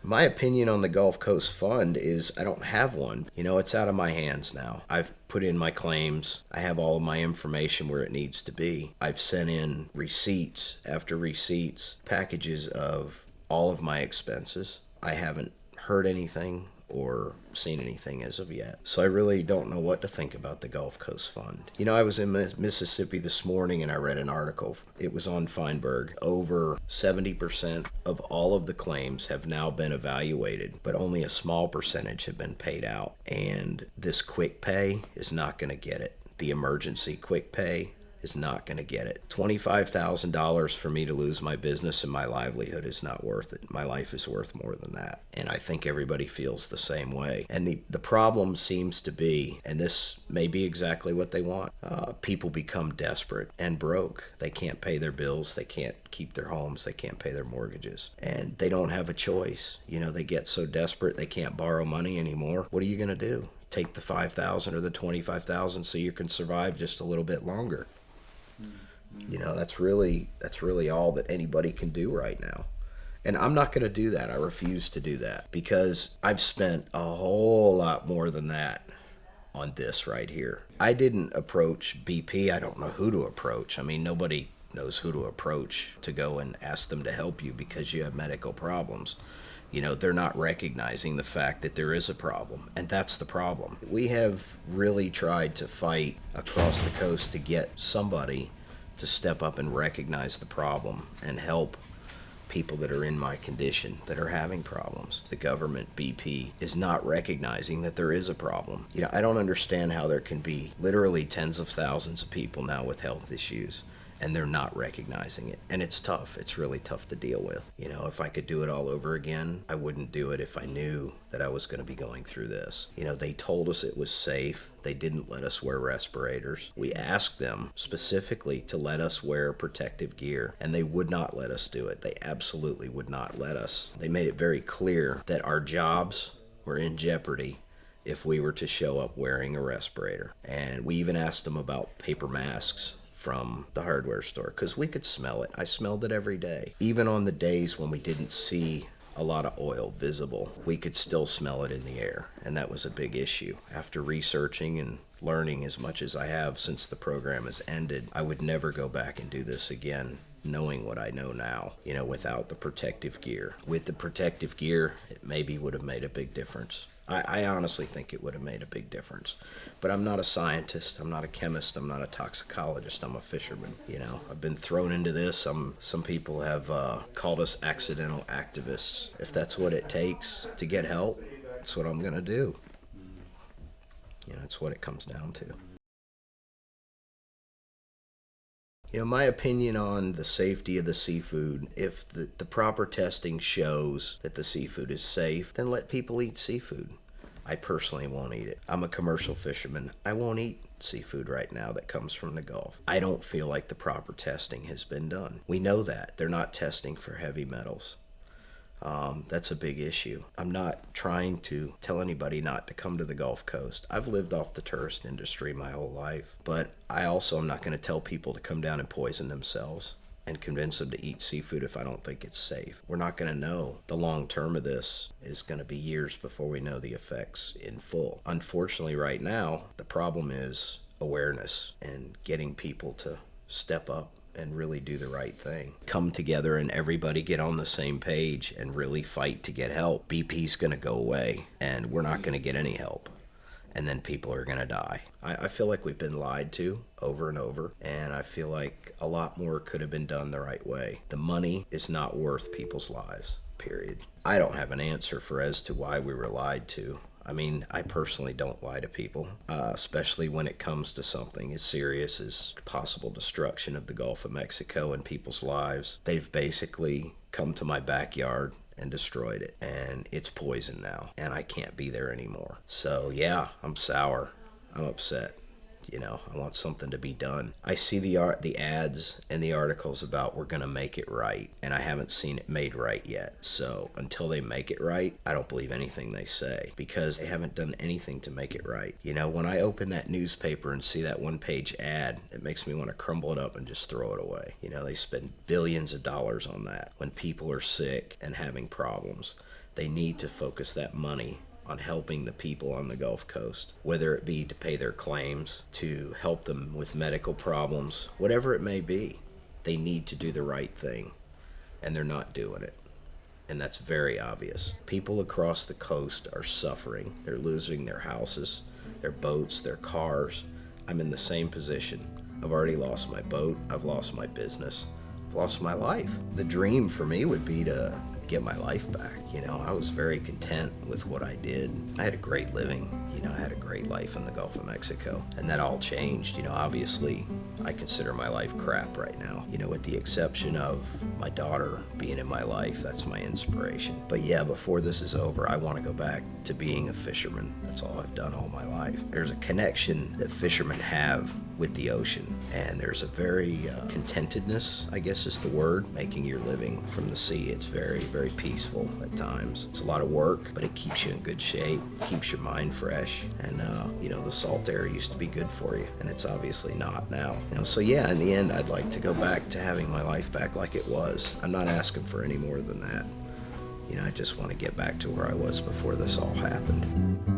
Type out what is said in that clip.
My opinion on the Gulf Coast Fund is I don't have one. It's out of my hands now. I've put in my claims. I have all of my information where it needs to be. I've sent in receipts after receipts, packages of all of my expenses. I haven't heard anything or seen anything as of yet. So I really don't know what to think about the Gulf Coast Fund. I was in Mississippi this morning and I read an article. It was on Feinberg. Over 70% of all of the claims have now been evaluated, but only a small percentage have been paid out. And this quick pay is not going to get it. The emergency quick pay is not going to get it. $25,000 for me to lose my business and my livelihood is not worth it. My life is worth more than that. And I think everybody feels the same way. And the problem seems to be, and this may be exactly what they want, people become desperate and broke. They can't pay their bills. They can't keep their homes. They can't pay their mortgages. And they don't have a choice. They get so desperate they can't borrow money anymore. What are you going to do? Take the $5,000 or the $25,000 so you can survive just a little bit longer. That's really all that anybody can do right now. And I'm not going to do that. I refuse to do that because I've spent a whole lot more than that on this right here. I didn't approach BP. I don't know who to approach. Nobody knows who to approach to go and ask them to help you because you have medical problems. They're not recognizing the fact that there is a problem, and that's the problem. We have really tried to fight across the coast to get somebody to step up and recognize the problem and help people that are in my condition that are having problems. The government, BP, is not recognizing that there is a problem. I don't understand how there can be literally tens of thousands of people now with health issues and they're not recognizing it. And it's tough. It's really tough to deal with. If I could do it all over again, I wouldn't do it if I knew that I was going to be going through this. They told us it was safe. They didn't let us wear respirators. We asked them specifically to let us wear protective gear, and they would not let us do it. They absolutely would not let us. They made it very clear that our jobs were in jeopardy if we were to show up wearing a respirator. And we even asked them about paper masks from the hardware store because we could smell it. I smelled it every day. Even on the days when we didn't see a lot of oil visible, we could still smell it in the air, and that was a big issue. After researching and learning as much as I have since the program has ended, I would never go back and do this again knowing what I know now, without the protective gear. With the protective gear, it maybe would have made a big difference. I honestly think it would have made a big difference. But I'm not a scientist. I'm not a chemist. I'm not a toxicologist. I'm a fisherman. I've been thrown into this. Some people have called us accidental activists. If that's what it takes to get help, that's what I'm going to do. That's what it comes down to. My opinion on the safety of the seafood, if the proper testing shows that the seafood is safe, then let people eat seafood. I personally won't eat it. I'm a commercial fisherman. I won't eat seafood right now that comes from the Gulf. I don't feel like the proper testing has been done. We know that. They're not testing for heavy metals. That's a big issue. I'm not trying to tell anybody not to come to the Gulf Coast. I've lived off the tourist industry my whole life, but I also am not going to tell people to come down and poison themselves and convince them to eat seafood if I don't think it's safe. We're not going to know. The long term of this is going to be years before we know the effects in full. Unfortunately, right now, the problem is awareness and getting people to step up and really do the right thing. Come together and everybody get on the same page and really fight to get help. BP's going to go away and we're not going to get any help. And then people are going to die. I feel like we've been lied to over and over, and I feel like a lot more could have been done the right way. The money is not worth people's lives, period. I don't have an answer for as to why we were lied to. I personally don't lie to people, especially when it comes to something as serious as possible destruction of the Gulf of Mexico and people's lives. They've basically come to my backyard and destroyed it, and it's poison now, and I can't be there anymore. So yeah, I'm sour. I'm upset. I want something to be done. I see the ads and the articles about we're going to make it right, and I haven't seen it made right yet. So until they make it right, I don't believe anything they say because they haven't done anything to make it right. When I open that newspaper and see that one-page ad, it makes me want to crumble it up and just throw it away. They spend billions of dollars on that when people are sick and having problems. They need to focus that money on helping the people on the Gulf Coast, whether it be to pay their claims, to help them with medical problems, whatever it may be. They need to do the right thing, and they're not doing it. And that's very obvious. People across the coast are suffering. They're losing their houses, their boats, their cars. I'm in the same position. I've already lost my boat. I've lost my business. I've lost my life. The dream for me would be to get my life back. I was very content with what I did. I had a great living. I had a great life in the Gulf of Mexico. And that all changed. Obviously, I consider my life crap right now. With the exception of my daughter being in my life, that's my inspiration. But yeah, before this is over, I want to go back to being a fisherman. That's all I've done all my life. There's a connection that fishermen have with the ocean, and there's a very contentedness, I guess is the word, making your living from the sea. It's very, very peaceful at times. It's a lot of work, but it keeps you in good shape, keeps your mind fresh, and the salt air used to be good for you, and it's obviously not now. So yeah, in the end, I'd like to go back to having my life back like it was. I'm not asking for any more than that. I just want to get back to where I was before this all happened.